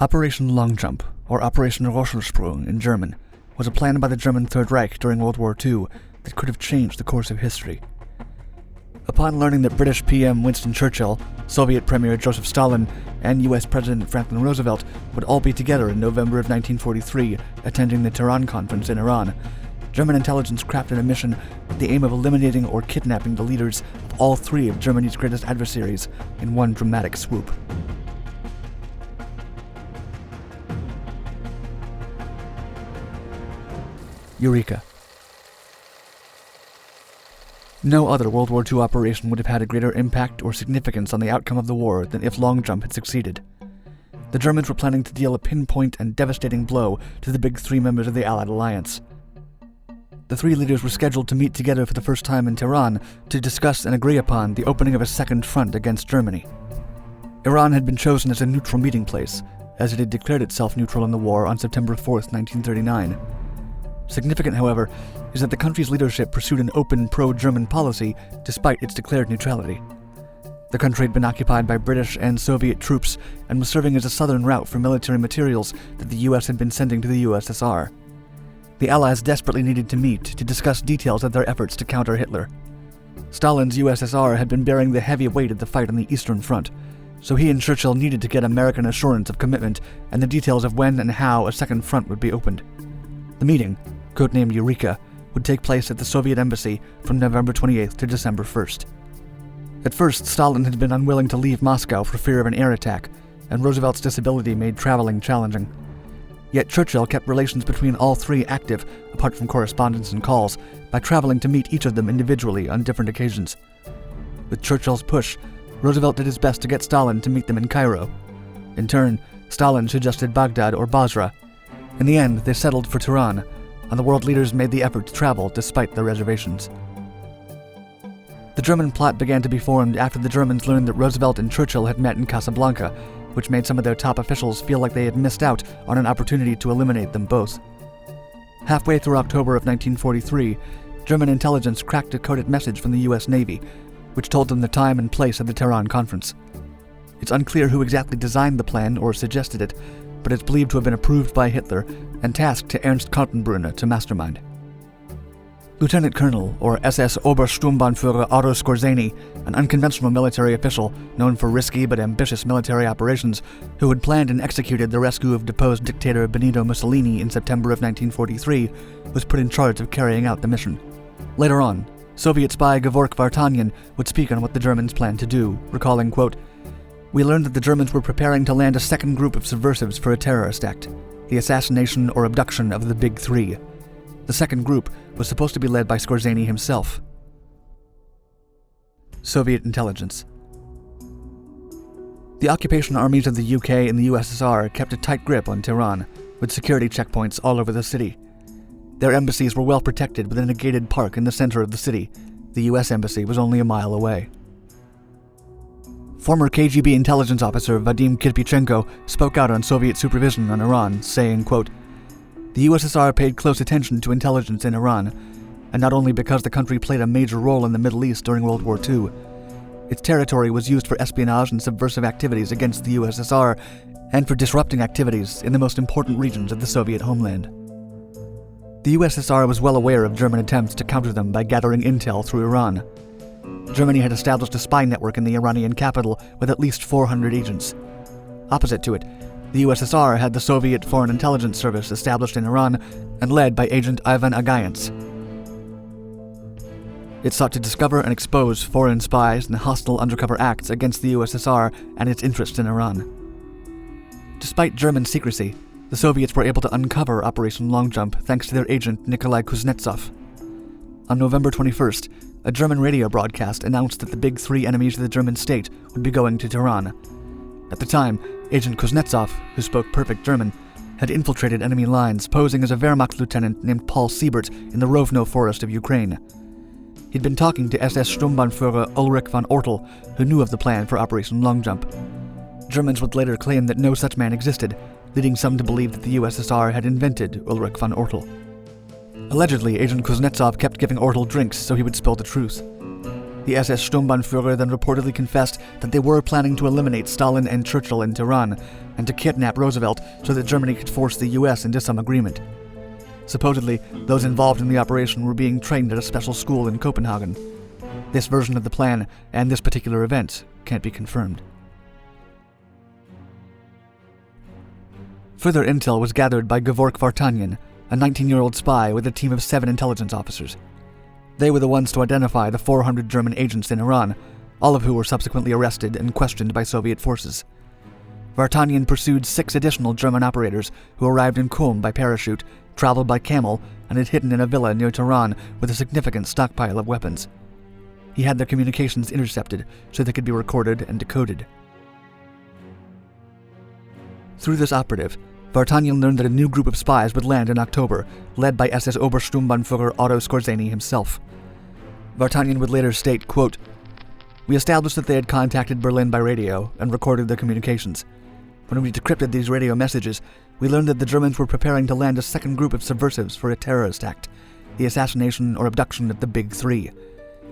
Operation Long Jump, or Operation Rösselsprung in German, was a plan by the German Third Reich during World War II that could have changed the course of history. Upon learning that British PM Winston Churchill, Soviet Premier Joseph Stalin, and US President Franklin Roosevelt would all be together in November of 1943 attending the Tehran Conference in Iran, German intelligence crafted a mission with the aim of eliminating or kidnapping the leaders of all three of Germany's greatest adversaries in one dramatic swoop. Eureka. No other World War II operation would have had a greater impact or significance on the outcome of the war than if Long Jump had succeeded. The Germans were planning to deal a pinpoint and devastating blow to the big three members of the Allied alliance. The three leaders were scheduled to meet together for the first time in Tehran to discuss and agree upon the opening of a second front against Germany. Iran had been chosen as a neutral meeting place, as it had declared itself neutral in the war on September 4, 1939. Significant, however, is that the country's leadership pursued an open pro-German policy despite its declared neutrality. The country had been occupied by British and Soviet troops and was serving as a southern route for military materials that the US had been sending to the USSR. The Allies desperately needed to meet to discuss details of their efforts to counter Hitler. Stalin's USSR had been bearing the heavy weight of the fight on the Eastern Front, so he and Churchill needed to get American assurance of commitment and the details of when and how a second front would be opened. The meeting, codenamed Eureka, would take place at the Soviet embassy from November 28th to December 1st. At first, Stalin had been unwilling to leave Moscow for fear of an air attack, and Roosevelt's disability made traveling challenging. Yet Churchill kept relations between all three active, apart from correspondence and calls, by traveling to meet each of them individually on different occasions. With Churchill's push, Roosevelt did his best to get Stalin to meet them in Cairo. In turn, Stalin suggested Baghdad or Basra. In the end, they settled for Tehran, and the world leaders made the effort to travel despite their reservations. The German plot began to be formed after the Germans learned that Roosevelt and Churchill had met in Casablanca, which made some of their top officials feel like they had missed out on an opportunity to eliminate them both. Halfway through October of 1943, German intelligence cracked a coded message from the US Navy, which told them the time and place of the Tehran Conference. It's unclear who exactly designed the plan or suggested it, but it's believed to have been approved by Hitler and tasked to Ernst Kaltenbrunner to mastermind. Lieutenant Colonel, or SS Obersturmbannführer Otto Skorzeny, an unconventional military official known for risky but ambitious military operations, who had planned and executed the rescue of deposed dictator Benito Mussolini in September of 1943, was put in charge of carrying out the mission. Later on, Soviet spy Gevorg Vartanyan would speak on what the Germans planned to do, recalling, quote, "We learned that the Germans were preparing to land a second group of subversives for a terrorist act, the assassination or abduction of the Big Three. The second group was supposed to be led by Skorzeny himself." Soviet intelligence. The occupation armies of the UK and the USSR kept a tight grip on Tehran, with security checkpoints all over the city. Their embassies were well protected within a gated park in the center of the city. The US embassy was only a mile away. Former KGB intelligence officer Vadim Kirpichenko spoke out on Soviet supervision on Iran, saying, quote, "The USSR paid close attention to intelligence in Iran, and not only because the country played a major role in the Middle East during World War II. Its territory was used for espionage and subversive activities against the USSR and for disrupting activities in the most important regions of the Soviet homeland." The USSR was well aware of German attempts to counter them by gathering intel through Iran. Germany had established a spy network in the Iranian capital with at least 400 agents. Opposite to it, the USSR had the Soviet Foreign Intelligence Service established in Iran and led by agent Ivan Agayants. It sought to discover and expose foreign spies and hostile undercover acts against the USSR and its interests in Iran. Despite German secrecy, the Soviets were able to uncover Operation Long Jump thanks to their agent Nikolai Kuznetsov. On November 21st, a German radio broadcast announced that the big three enemies of the German state would be going to Tehran. At the time, Agent Kuznetsov, who spoke perfect German, had infiltrated enemy lines, posing as a Wehrmacht lieutenant named Paul Siebert in the Rovno forest of Ukraine. He'd been talking to SS Sturmbannführer Ulrich von Ortel, who knew of the plan for Operation Long Jump. Germans would later claim that no such man existed, leading some to believe that the USSR had invented Ulrich von Ortel. Allegedly, Agent Kuznetsov kept giving Ortel drinks so he would spill the truth. The SS Sturmbannführer then reportedly confessed that they were planning to eliminate Stalin and Churchill in Tehran, and to kidnap Roosevelt so that Germany could force the US into some agreement. Supposedly, those involved in the operation were being trained at a special school in Copenhagen. This version of the plan, and this particular event, can't be confirmed. Further intel was gathered by Georg Vartanyan, a 19-year-old spy with a team of 7 intelligence officers. They were the ones to identify the 400 German agents in Iran, all of who were subsequently arrested and questioned by Soviet forces. Vartanyan pursued 6 additional German operators who arrived in Qom by parachute, traveled by camel, and had hidden in a villa near Tehran with a significant stockpile of weapons. He had their communications intercepted so they could be recorded and decoded. Through this operative, Vartanyan learned that a new group of spies would land in October, led by SS Obersturmbannführer Otto Skorzeny himself. Vartanyan would later state, quote, "We established that they had contacted Berlin by radio and recorded their communications. When we decrypted these radio messages, we learned that the Germans were preparing to land a second group of subversives for a terrorist act, the assassination or abduction of the Big Three.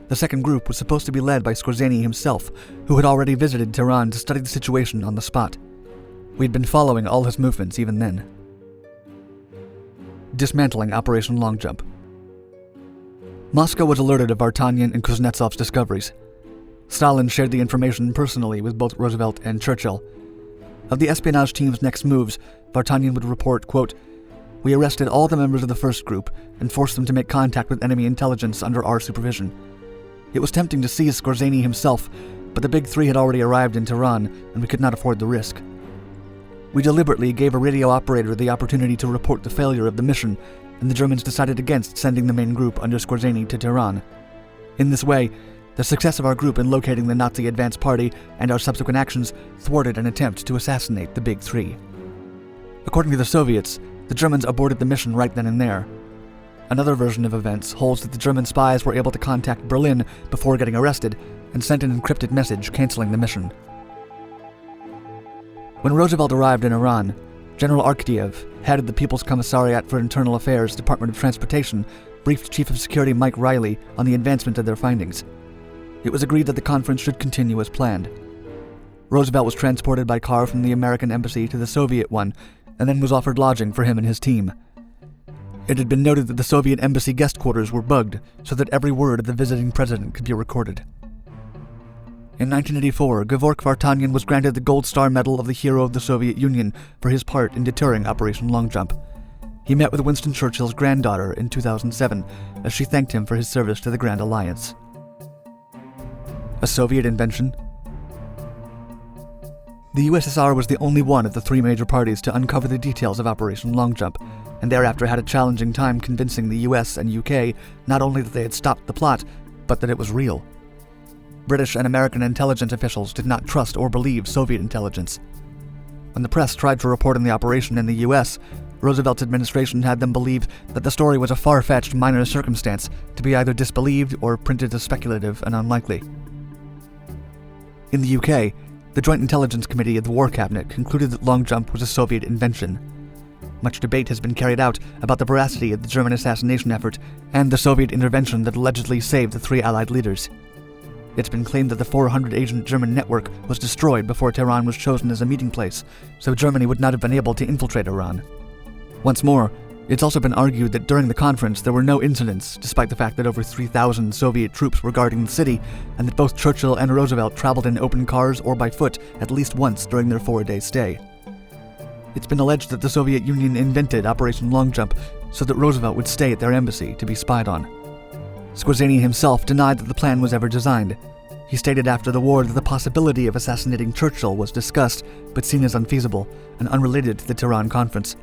The second group was supposed to be led by Skorzeny himself, who had already visited Tehran to study the situation on the spot. We'd been following all his movements even then." Dismantling Operation Long Jump. Moscow was alerted of Vartanyan and Kuznetsov's discoveries. Stalin shared the information personally with both Roosevelt and Churchill. Of the espionage team's next moves, Vartanyan would report, quote, "We arrested all the members of the first group and forced them to make contact with enemy intelligence under our supervision. It was tempting to seize Skorzeny himself, but the Big Three had already arrived in Tehran, and we could not afford the risk. We deliberately gave a radio operator the opportunity to report the failure of the mission, and the Germans decided against sending the main group under Skorzeny to Tehran. In this way, the success of our group in locating the Nazi advance party and our subsequent actions thwarted an attempt to assassinate the Big Three." According to the Soviets, the Germans aborted the mission right then and there. Another version of events holds that the German spies were able to contact Berlin before getting arrested and sent an encrypted message canceling the mission. When Roosevelt arrived in Iran, General Arktiev, head of the People's Commissariat for Internal Affairs Department of Transportation, briefed Chief of Security Mike Riley on the advancement of their findings. It was agreed that the conference should continue as planned. Roosevelt was transported by car from the American embassy to the Soviet one, and then was offered lodging for him and his team. It had been noted that the Soviet embassy guest quarters were bugged, so that every word of the visiting president could be recorded. In 1984, Georg Vartanyan was granted the Gold Star Medal of the Hero of the Soviet Union for his part in deterring Operation Long Jump. He met with Winston Churchill's granddaughter in 2007 as she thanked him for his service to the Grand Alliance. A Soviet invention? The USSR was the only one of the 3 major parties to uncover the details of Operation Long Jump, and thereafter had a challenging time convincing the US and UK not only that they had stopped the plot, but that it was real. British and American intelligence officials did not trust or believe Soviet intelligence. When the press tried to report on the operation in the US, Roosevelt's administration had them believe that the story was a far-fetched minor circumstance to be either disbelieved or printed as speculative and unlikely. In the UK, the Joint Intelligence Committee of the War Cabinet concluded that Long Jump was a Soviet invention. Much debate has been carried out about the veracity of the German assassination effort and the Soviet intervention that allegedly saved the 3 Allied leaders. It's been claimed that the 400-agent German network was destroyed before Tehran was chosen as a meeting place, so Germany would not have been able to infiltrate Iran. Once more, it's also been argued that during the conference there were no incidents, despite the fact that over 3,000 Soviet troops were guarding the city, and that both Churchill and Roosevelt traveled in open cars or by foot at least once during their 4-day stay. It's been alleged that the Soviet Union invented Operation Long Jump so that Roosevelt would stay at their embassy to be spied on. Skorzeny himself denied that the plan was ever designed. He stated after the war that the possibility of assassinating Churchill was discussed, but seen as unfeasible and unrelated to the Tehran Conference.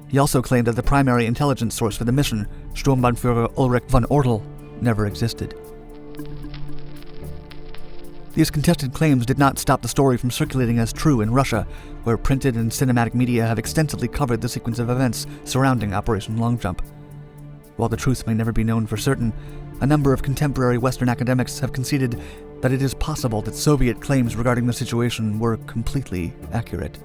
He also claimed that the primary intelligence source for the mission, Sturmbannführer Ulrich von Ortel, never existed. These contested claims did not stop the story from circulating as true in Russia, where printed and cinematic media have extensively covered the sequence of events surrounding Operation Long Jump. While the truth may never be known for certain, a number of contemporary Western academics have conceded that it is possible that Soviet claims regarding the situation were completely accurate.